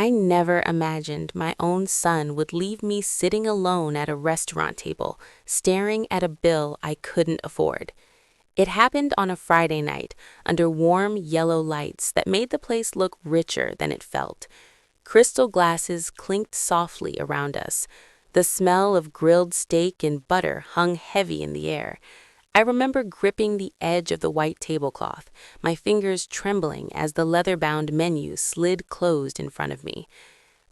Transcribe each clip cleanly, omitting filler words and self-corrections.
I never imagined my own son would leave me sitting alone at a restaurant table, staring at a bill I couldn't afford. It happened on a Friday night, under warm yellow lights that made the place look richer than it felt. Crystal glasses clinked softly around us. The smell of grilled steak and butter hung heavy in the air. I remember gripping the edge of the white tablecloth, my fingers trembling as the leather-bound menu slid closed in front of me.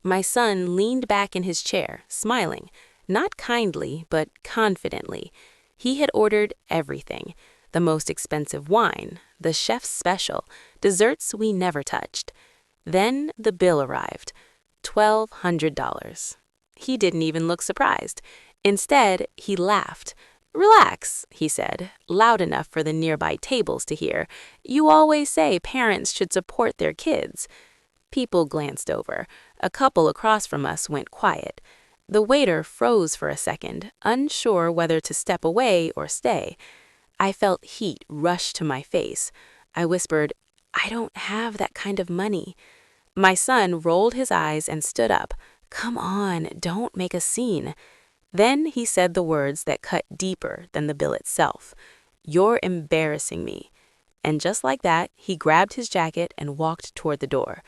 My son leaned back in his chair, smiling, not kindly, but confidently. He had ordered everything: the most expensive wine, the chef's special, desserts we never touched. Then the bill arrived, $1,200. He didn't even look surprised. Instead, he laughed. "Relax," he said, loud enough for the nearby tables to hear. "You always say parents should support their kids." People glanced over. A couple across from us went quiet. The waiter froze for a second, unsure whether to step away or stay. I felt heat rush to my face. I whispered, "I don't have that kind of money." My son rolled his eyes and stood up. "Come on, don't make a scene." Then he said the words that cut deeper than the bill itself. "You're embarrassing me." And just like that, he grabbed his jacket and walked toward the door.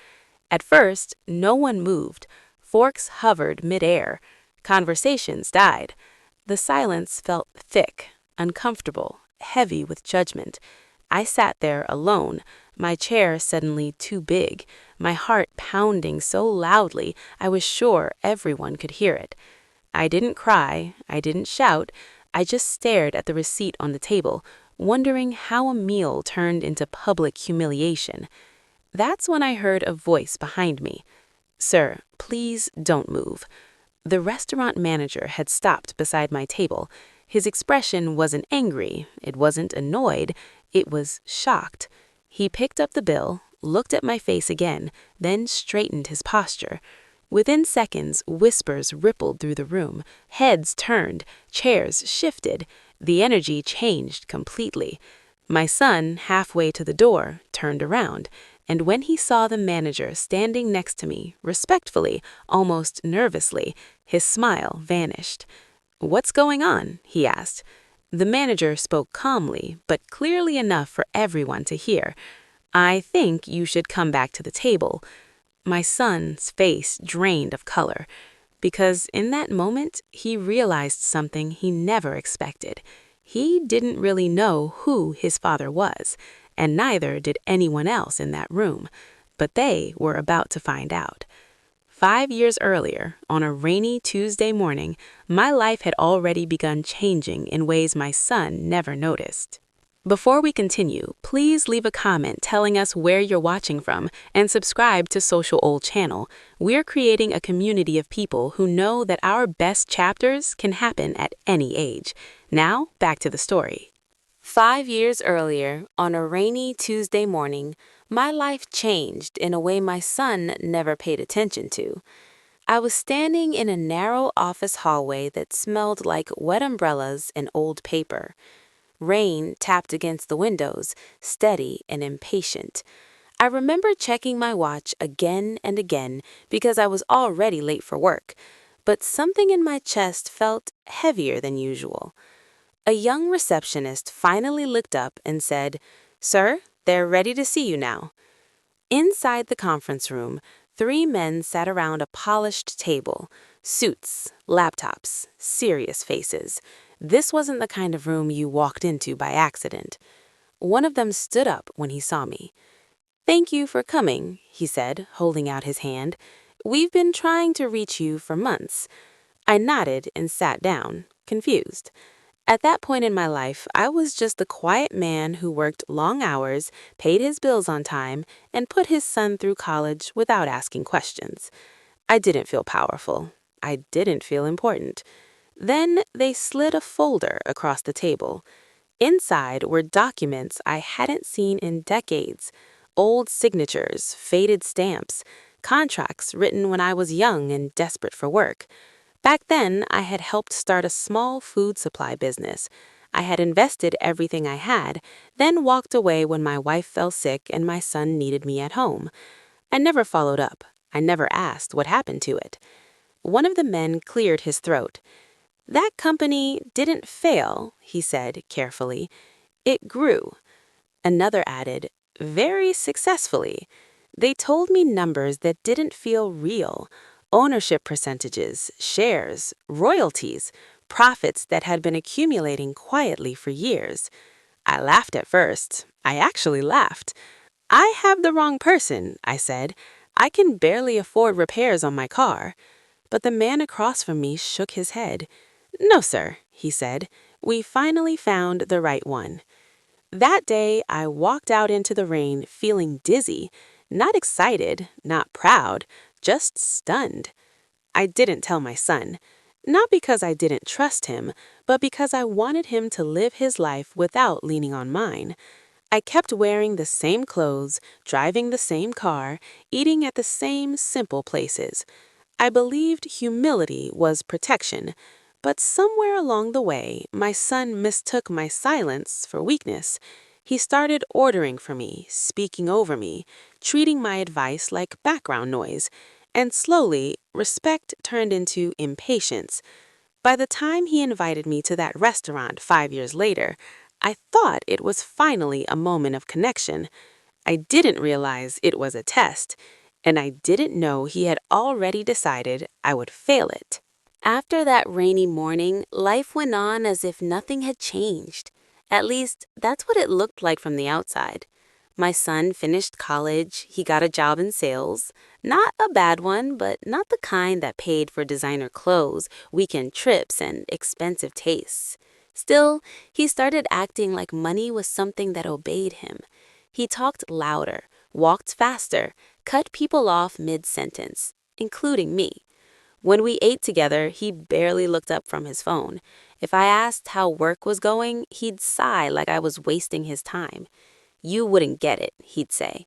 At first, no one moved. Forks hovered midair. Conversations died. The silence felt thick, uncomfortable, heavy with judgment. I sat there alone, my chair suddenly too big, my heart pounding so loudly I was sure everyone could hear it. I didn't cry, I didn't shout, I just stared at the receipt on the table, wondering how a meal turned into public humiliation. That's when I heard a voice behind me. "Sir, please don't move." The restaurant manager had stopped beside my table. His expression wasn't angry, it wasn't annoyed, it was shocked. He picked up the bill, looked at my face again, then straightened his posture. Within seconds, whispers rippled through the room, heads turned, chairs shifted. The energy changed completely. My son, halfway to the door, turned around, and when he saw the manager standing next to me, respectfully, almost nervously, his smile vanished. "What's going on?" he asked. The manager spoke calmly, but clearly enough for everyone to hear. "I think you should come back to the table." My son's face drained of color, because in that moment he realized something he never expected. He didn't really know who his father was, and neither did anyone else in that room, but they were about to find out. 5 years earlier, on a rainy Tuesday morning, my life had already begun changing in ways my son never noticed. Before we continue, please leave a comment telling us where you're watching from and subscribe to Social Old Channel. We're creating a community of people who know that our best chapters can happen at any age. Now, back to the story. 5 years earlier, on a rainy Tuesday morning, my life changed in a way my son never paid attention to. I was standing in a narrow office hallway that smelled like wet umbrellas and old paper. Rain tapped against the windows, steady and impatient. I remember checking my watch again and again because I was already late for work, but something in my chest felt heavier than usual. A young receptionist finally looked up and said, "Sir, they're ready to see you now." Inside the conference room, 3 men sat around a polished table. Suits, laptops, serious faces. This wasn't the kind of room you walked into by accident. One of them stood up when he saw me. "Thank you for coming," he said, holding out his hand. "We've been trying to reach you for months." I nodded and sat down, confused. At that point in my life, I was just the quiet man who worked long hours, paid his bills on time, and put his son through college without asking questions. I didn't feel powerful. I didn't feel important. Then they slid a folder across the table. Inside were documents I hadn't seen in decades: old signatures, faded stamps, contracts written when I was young and desperate for work. Back then, I had helped start a small food supply business. I had invested everything I had, then walked away when my wife fell sick and my son needed me at home. I never followed up. I never asked what happened to it. One of the men cleared his throat. That company didn't fail, he said carefully. It grew. Another added, very successfully. They told me numbers that didn't feel real. Ownership percentages, shares, royalties, profits that had been accumulating quietly for years. I laughed at first. I actually laughed. I have the wrong person, I said. I can barely afford repairs on my car. But the man across from me shook his head. No, sir, he said. We finally found the right one. That day, I walked out into the rain feeling dizzy, not excited, not proud, just stunned. I didn't tell my son, not because I didn't trust him, but because I wanted him to live his life without leaning on mine. I kept wearing the same clothes, driving the same car, eating at the same simple places. I believed humility was protection, but somewhere along the way, my son mistook my silence for weakness. He started ordering for me, speaking over me, treating my advice like background noise, and slowly, respect turned into impatience. By the time he invited me to that restaurant 5 years later, I thought it was finally a moment of connection. I didn't realize it was a test, and I didn't know he had already decided I would fail it. After that rainy morning, life went on as if nothing had changed. At least, that's what it looked like from the outside. My son finished college, he got a job in sales. Not a bad one, but not the kind that paid for designer clothes, weekend trips, and expensive tastes. Still, he started acting like money was something that obeyed him. He talked louder, walked faster, cut people off mid-sentence, including me. When we ate together, he barely looked up from his phone. If I asked how work was going, he'd sigh like I was wasting his time. You wouldn't get it, he'd say.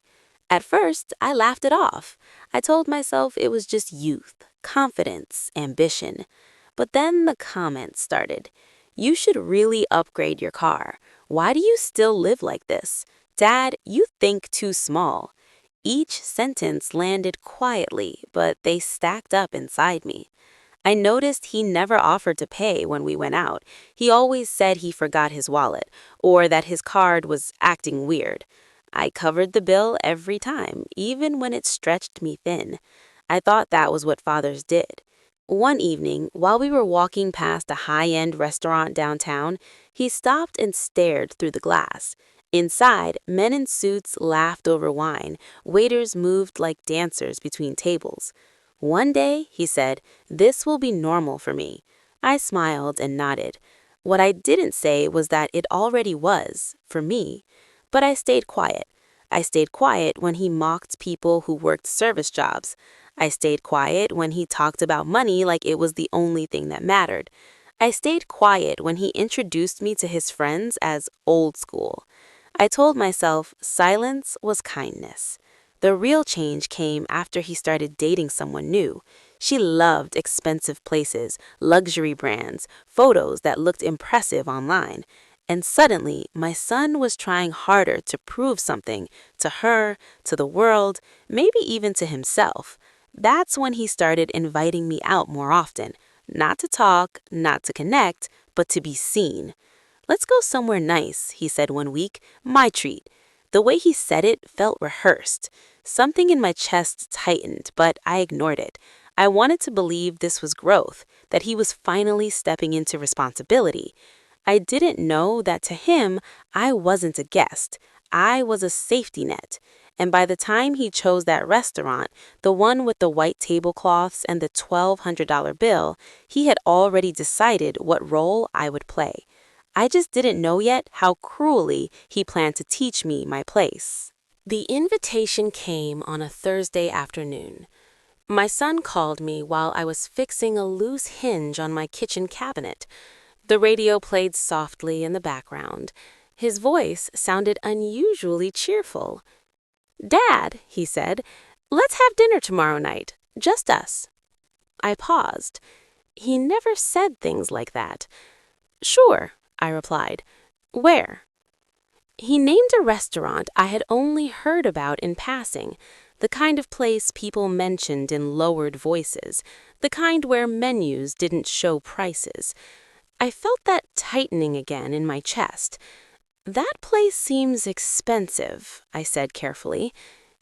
At first, I laughed it off. I told myself it was just youth, confidence, ambition. But then the comments started. You should really upgrade your car. Why do you still live like this? Dad, you think too small. Each sentence landed quietly, but they stacked up inside me. I noticed he never offered to pay when we went out. He always said he forgot his wallet or that his card was acting weird. I covered the bill every time, even when it stretched me thin. I thought that was what fathers did. One evening, while we were walking past a high-end restaurant downtown, he stopped and stared through the glass. Inside, men in suits laughed over wine. Waiters moved like dancers between tables. One day, he said, this will be normal for me. I smiled and nodded. What I didn't say was that it already was, for me. But I stayed quiet. I stayed quiet when he mocked people who worked service jobs. I stayed quiet when he talked about money like it was the only thing that mattered. I stayed quiet when he introduced me to his friends as old school. I told myself silence was kindness. The real change came after he started dating someone new. She loved expensive places, luxury brands, photos that looked impressive online. And suddenly, my son was trying harder to prove something to her, to the world, maybe even to himself. That's when he started inviting me out more often. Not to talk, not to connect, but to be seen. Let's go somewhere nice, he said one week. My treat. The way he said it felt rehearsed. Something in my chest tightened, but I ignored it. I wanted to believe this was growth, that he was finally stepping into responsibility. I didn't know that to him, I wasn't a guest. I was a safety net. And by the time he chose that restaurant, the one with the white tablecloths and the $1,200 bill, he had already decided what role I would play. I just didn't know yet how cruelly he planned to teach me my place. The invitation came on a Thursday afternoon. My son called me while I was fixing a loose hinge on my kitchen cabinet. The radio played softly in the background. His voice sounded unusually cheerful. "Dad," he said, "let's have dinner tomorrow night. Just us." I paused. He never said things like that. "Sure," I replied. "Where?" He named a restaurant I had only heard about in passing. the kind of place people mentioned in lowered voices, the kind where menus didn't show prices. I felt that tightening again in my chest. "That place seems expensive," I said carefully.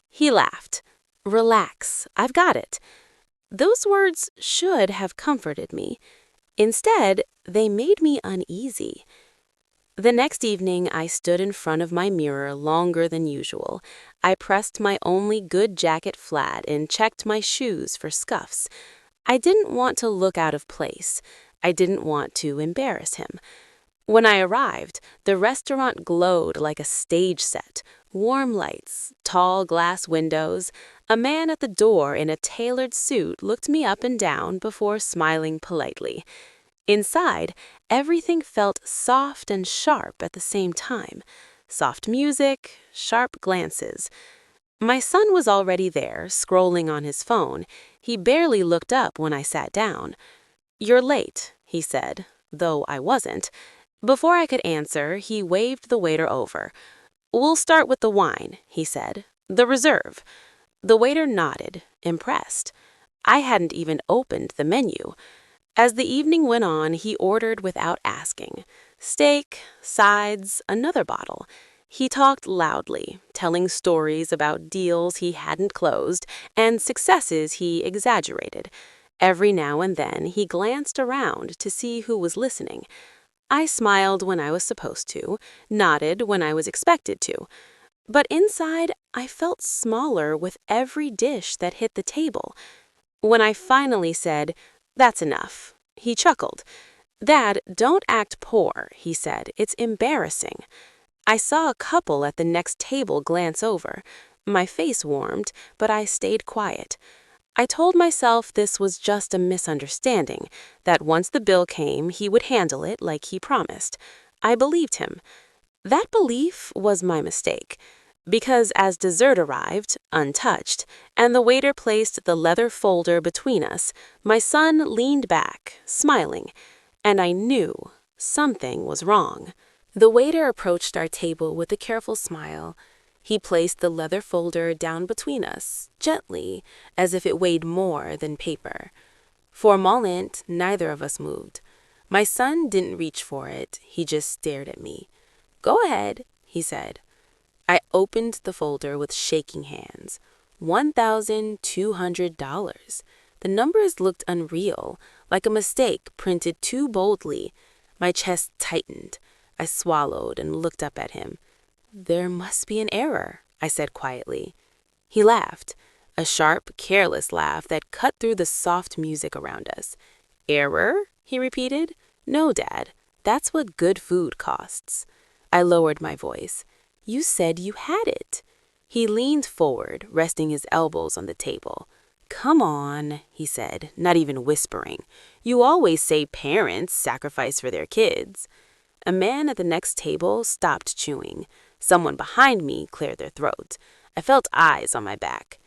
He laughed. "Relax, I've got it." Those words should have comforted me. Instead, they made me uneasy. The next evening, I stood in front of my mirror longer than usual. I pressed my only good jacket flat and checked my shoes for scuffs. I didn't want to look out of place. I didn't want to embarrass him. When I arrived, the restaurant glowed like a stage set. Warm lights, tall glass windows. A man at the door in a tailored suit looked me up and down before smiling politely. Inside, everything felt soft and sharp at the same time. Soft music, sharp glances. My son was already there, scrolling on his phone. He barely looked up when I sat down. "You're late," he said, though I wasn't. Before I could answer, he waved the waiter over. "We'll start with the wine," he said. "The reserve." The waiter nodded, impressed. I hadn't even opened the menu. As the evening went on, he ordered without asking. Steak, sides, another bottle. He talked loudly, telling stories about deals he hadn't closed and successes he exaggerated. Every now and then, he glanced around to see who was listening. I smiled when I was supposed to, nodded when I was expected to. But inside, I felt smaller with every dish that hit the table. When I finally said, "That's enough," he chuckled. "Dad, don't act poor," he said. "It's embarrassing." I saw a couple at the next table glance over. My face warmed, but I stayed quiet. I told myself this was just a misunderstanding, that once the bill came, he would handle it like he promised. I believed him. That belief was my mistake. Because as dessert arrived, untouched, and the waiter placed the leather folder between us, my son leaned back, smiling, and I knew something was wrong. The waiter approached our table with a careful smile. He placed the leather folder down between us, gently, as if it weighed more than paper. For a moment, neither of us moved. My son didn't reach for it, he just stared at me. "Go ahead," he said. I opened the folder with shaking hands. $1,200. The numbers looked unreal, like a mistake printed too boldly. My chest tightened. I swallowed and looked up at him. "There must be an error," I said quietly. He laughed, a sharp, careless laugh that cut through the soft music around us. "Error?" he repeated. "No, Dad. That's what good food costs." I lowered my voice. "You said you had it." He leaned forward, resting his elbows on the table. "Come on," he said, not even whispering. "You always say parents sacrifice for their kids." A man at the next table stopped chewing. Someone behind me cleared their throat. I felt eyes on my back.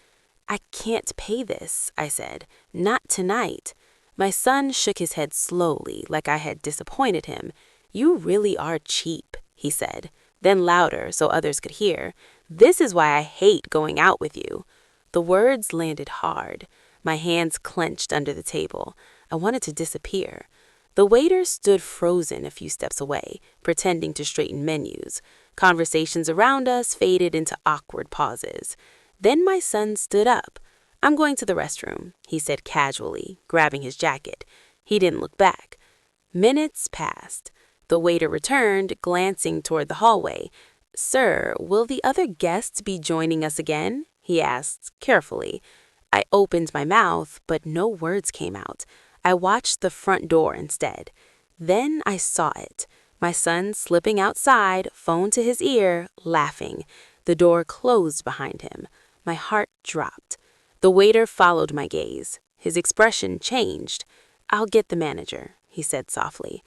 "I can't pay this," I said. "Not tonight." My son shook his head slowly, like I had disappointed him. "You really are cheap," he said. Then louder so others could hear, "This is why I hate going out with you." The words landed hard. My hands clenched under the table. I wanted to disappear. The waiter stood frozen a few steps away, pretending to straighten menus. Conversations around us faded into awkward pauses. Then my son stood up. "I'm going to the restroom," he said casually, grabbing his jacket. He didn't look back. Minutes passed. The waiter returned, glancing toward the hallway. "Sir, will the other guests be joining us again?" he asked, carefully. I opened my mouth, but no words came out. I watched the front door instead. Then I saw it. My son slipping outside, phone to his ear, laughing. The door closed behind him. My heart dropped. The waiter followed my gaze. His expression changed. "I'll get the manager," he said softly.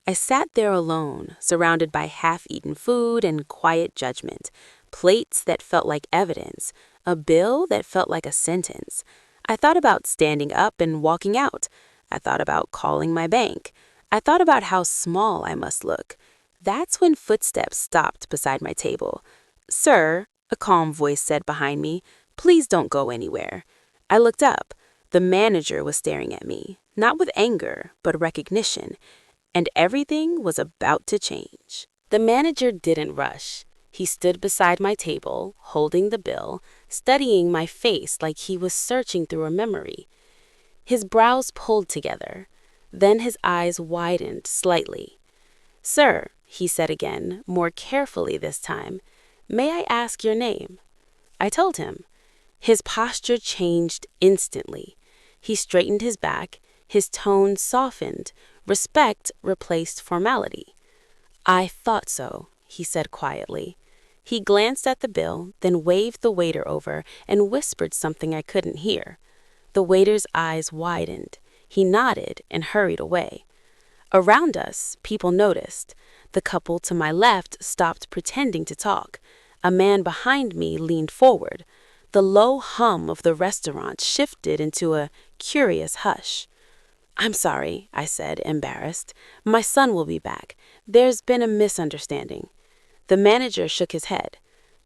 I sat there alone, surrounded by half-eaten food and quiet judgment, plates that felt like evidence, a bill that felt like a sentence. I thought about standing up and walking out. I thought about calling my bank. I thought about how small I must look. That's when footsteps stopped beside my table. "Sir," a calm voice said behind me, Please don't go anywhere." I looked up. The manager was staring at me, not with anger, but recognition, and everything was about to change. The manager didn't rush. He stood beside my table, holding the bill, studying my face like he was searching through a memory. His brows pulled together. Then his eyes widened slightly. "Sir," he said again, more carefully this time, "may I ask your name?" I told him. His posture changed instantly. He straightened his back, his tone softened, respect replaced formality. "I thought so," he said quietly. He glanced at the bill, then waved the waiter over and whispered something I couldn't hear. The waiter's eyes widened. He nodded and hurried away. Around us, people noticed. The couple to my left stopped pretending to talk. A man behind me leaned forward. The low hum of the restaurant shifted into a curious hush. "I'm sorry," I said, embarrassed. "My son will be back. There's been a misunderstanding." The manager shook his head.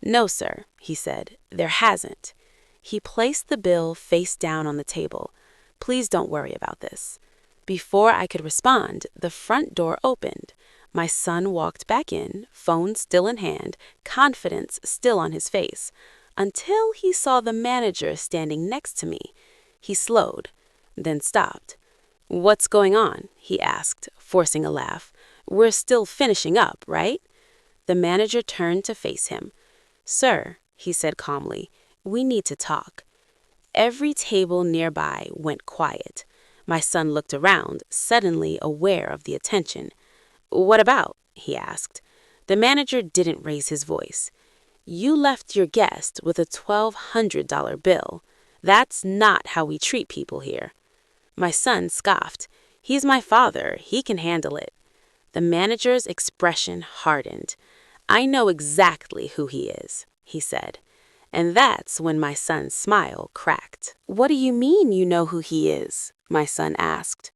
"No, sir," he said, "there hasn't." He placed the bill face down on the table. "Please don't worry about this." Before I could respond, the front door opened. My son walked back in, phone still in hand, confidence still on his face, until he saw the manager standing next to me. He slowed, then stopped. "What's going on?" he asked, forcing a laugh. "We're still finishing up, right?" The manager turned to face him. "Sir," he said calmly, "we need to talk." Every table nearby went quiet. My son looked around, suddenly aware of the attention. "What about?" he asked. The manager didn't raise his voice. "You left your guest with a $1,200 bill. That's not how we treat people here." My son scoffed. "He's my father. He can handle it." The manager's expression hardened. "I know exactly who he is," he said. And that's when my son's smile cracked. "What do you mean you know who he is?" my son asked.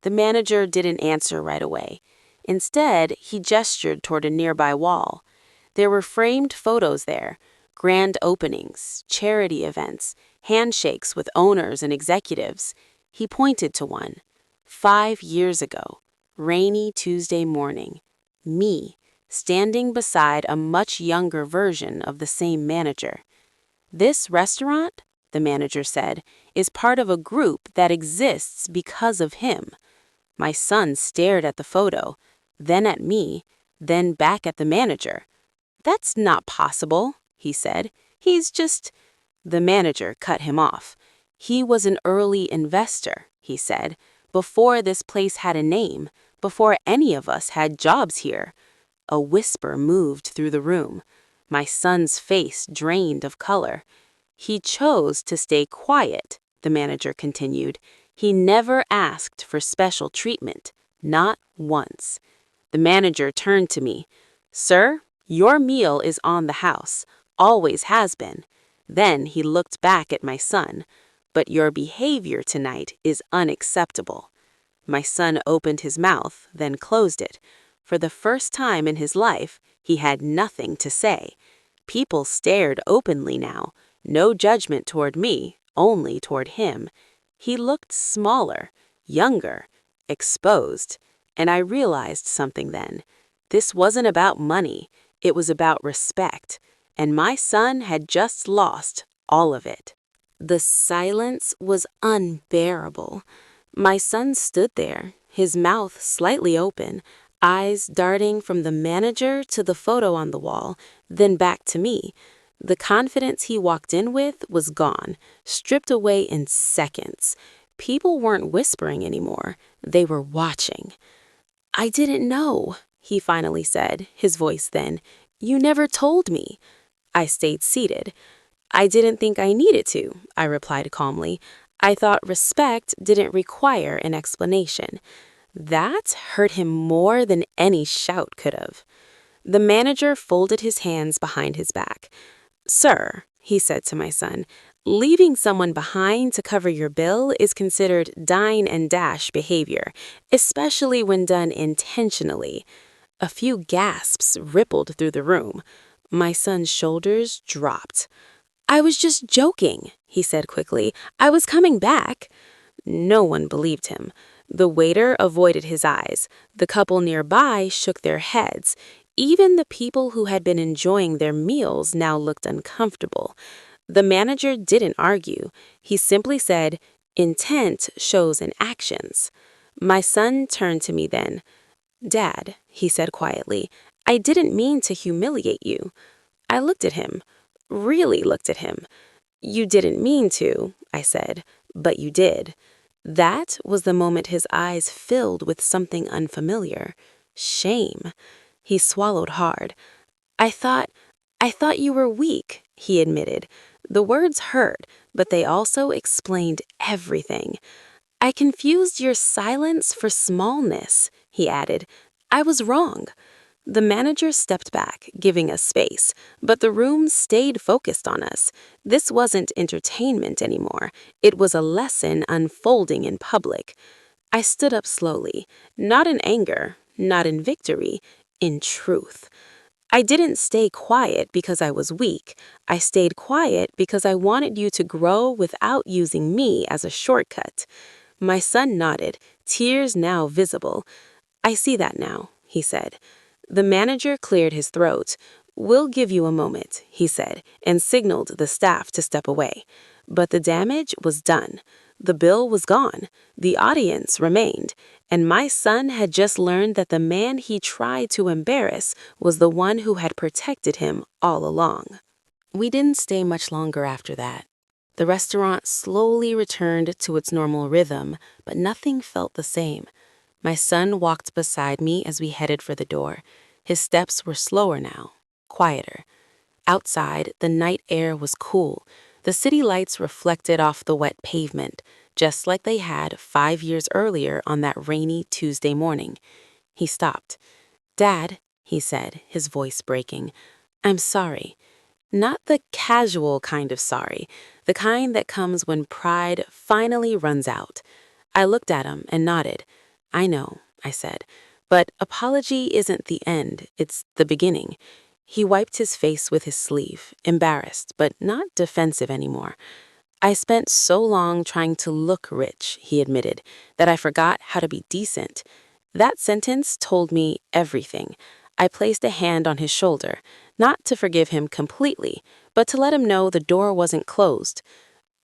The manager didn't answer right away. Instead, he gestured toward a nearby wall. There were framed photos there, grand openings, charity events, handshakes with owners and executives. He pointed to one. 5 years ago, rainy Tuesday morning, me, standing beside a much younger version of the same manager. "This restaurant," the manager said, "is part of a group that exists because of him." My son stared at the photo, then at me, then back at the manager. "That's not possible," he said. "He's just—" The manager cut him off. "He was an early investor," he said, "before this place had a name, before any of us had jobs here." A whisper moved through the room. My son's face drained of color. "He chose to stay quiet," the manager continued. "He never asked for special treatment, not once." The manager turned to me. "Sir, your meal is on the house, always has been." Then he looked back at my son. "But your behavior tonight is unacceptable." My son opened his mouth, then closed it. For the first time in his life, he had nothing to say. People stared openly now. No judgment toward me, only toward him. He looked smaller, younger, exposed. And I realized something then. This wasn't about money. It was about respect. And my son had just lost all of it. The silence was unbearable. My son stood there, his mouth slightly open, eyes darting from the manager to the photo on the wall, then back to me. The confidence he walked in with was gone, stripped away in seconds. People weren't whispering anymore. They were watching. "I didn't know," he finally said, his voice thin. "You never told me." I stayed seated. "I didn't think I needed to," I replied calmly. "I thought respect didn't require an explanation." That hurt him more than any shout could have. The manager folded his hands behind his back. "Sir," he said to my son, "leaving someone behind to cover your bill is considered dine and dash behavior, especially when done intentionally." A few gasps rippled through the room. My son's shoulders dropped. "I was just joking," he said quickly. "I was coming back." No one believed him. The waiter avoided his eyes. The couple nearby shook their heads. Even the people who had been enjoying their meals now looked uncomfortable. The manager didn't argue. He simply said, "Intent shows in actions." My son turned to me then. "Dad," he said quietly, "I didn't mean to humiliate you." I looked at him, really looked at him. "You didn't mean to," I said, "but you did." That was the moment his eyes filled with something unfamiliar. Shame. He swallowed hard. I thought you were weak," he admitted. The words hurt, but they also explained everything. "I confused your silence for smallness," he added. "I was wrong." The manager stepped back, giving us space, but the room stayed focused on us. This wasn't entertainment anymore. It was a lesson unfolding in public. I stood up slowly, not in anger, not in victory, in truth. I didn't stay quiet because I was weak. I stayed quiet because I wanted you to grow without using me as a shortcut. My son nodded, tears now visible. "I see that now," he said. The manager cleared his throat. "We'll give you a moment," he said, and signaled the staff to step away. But the damage was done. The bill was gone. The audience remained. And my son had just learned that the man he tried to embarrass was the one who had protected him all along. We didn't stay much longer after that. The restaurant slowly returned to its normal rhythm, but nothing felt the same. My son walked beside me as we headed for the door. His steps were slower now, quieter. Outside, the night air was cool. The city lights reflected off the wet pavement, just like they had 5 years earlier on that rainy Tuesday morning. He stopped. "Dad," he said, his voice breaking, "I'm sorry." Not the casual kind of sorry, the kind that comes when pride finally runs out. I looked at him and nodded. "I know," I said, "but apology isn't the end, it's the beginning." He wiped his face with his sleeve, embarrassed, but not defensive anymore. "I spent so long trying to look rich," he admitted, "that I forgot how to be decent." That sentence told me everything. I placed a hand on his shoulder, not to forgive him completely, but to let him know the door wasn't closed.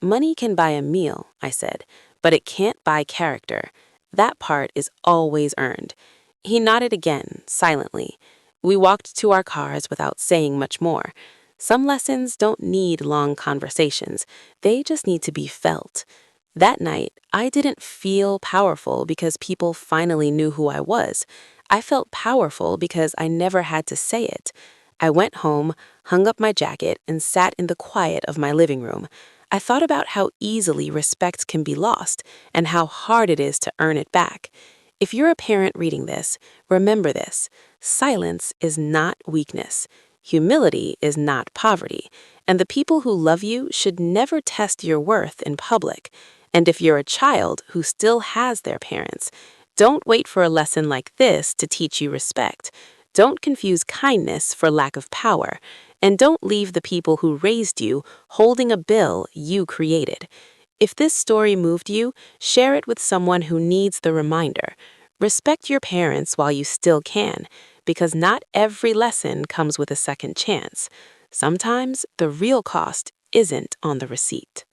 "Money can buy a meal," I said, "but it can't buy character. That part is always earned." He nodded again, silently. We walked to our cars without saying much more. Some lessons don't need long conversations. They just need to be felt. That night, I didn't feel powerful because people finally knew who I was. I felt powerful because I never had to say it. I went home, hung up my jacket, and sat in the quiet of my living room. I thought about how easily respect can be lost and how hard it is to earn it back. If you're a parent reading this, remember this. Silence is not weakness. Humility is not poverty. And the people who love you should never test your worth in public. And if you're a child who still has their parents, don't wait for a lesson like this to teach you respect. Don't confuse kindness for lack of power. And don't leave the people who raised you holding a bill you created. If this story moved you, share it with someone who needs the reminder. Respect your parents while you still can, because not every lesson comes with a second chance. Sometimes the real cost isn't on the receipt.